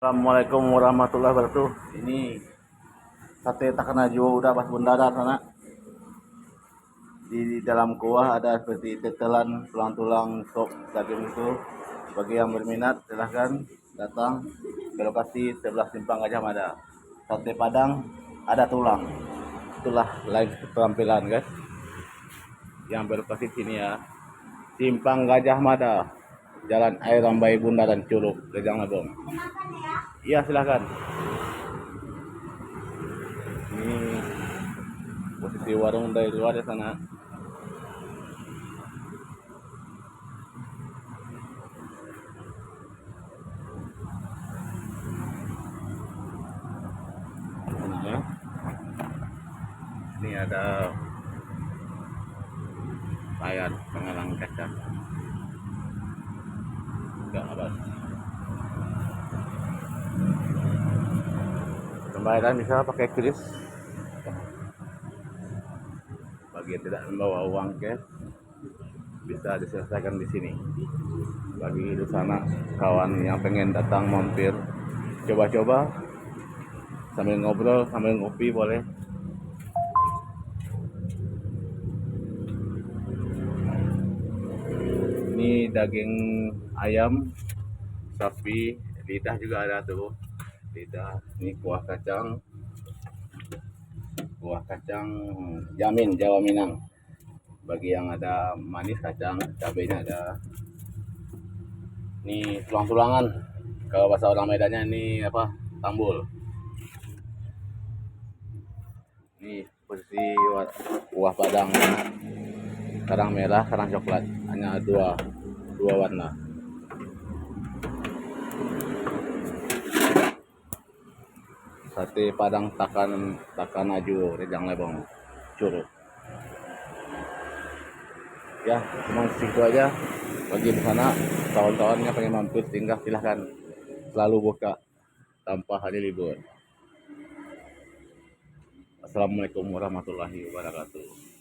Assalamualaikum warahmatullahi wabarakatuh. Ini sate Takanajo udah pas bundara sana. Di dalam kuah ada seperti tetelan, tulang-tulang sop daging itu. Bagi yang berminat silahkan datang ke lokasi sebelah Simpang Gajah Mada. Sate Padang ada tulang. Itulah lain keterampilan guys. Yang berlokasi sini ya. Simpang Gajah Mada. Jalan Air Rambai Bundaran Curug, Rejang Lebong. Iya silahkan. Ini posisi warung dari luar di sana. Ini, ini ada layar penghalang kaca. Enggak abas. Pembayaran bisa pakai kris. Bagi yang tidak membawa uang cash bisa diselesaikan di sini. Bagi di sana kawan yang pengen datang mampir coba-coba sambil ngobrol sambil ngopi boleh. Ini daging ayam, sapi, lidah juga ada tuh. Lidah, ini kuah kacang jamin Jawa Minang. Bagi yang ada manis kacang, cabenya ada. Ini tulang-tulangan. Kalau bahasa orang Medannya ini apa? Tambul. Ini posisi kuah padang, kadang merah, kadang coklat. Hanya dua warna. Sate Padang Takanajo, Rejang Lebong, Curug. Ya, cuma segitu aja. Bagi di sana kawan-kawannya pengen mampir singgah silahkan. Selalu buka tanpa hari libur. Assalamualaikum warahmatullahi wabarakatuh.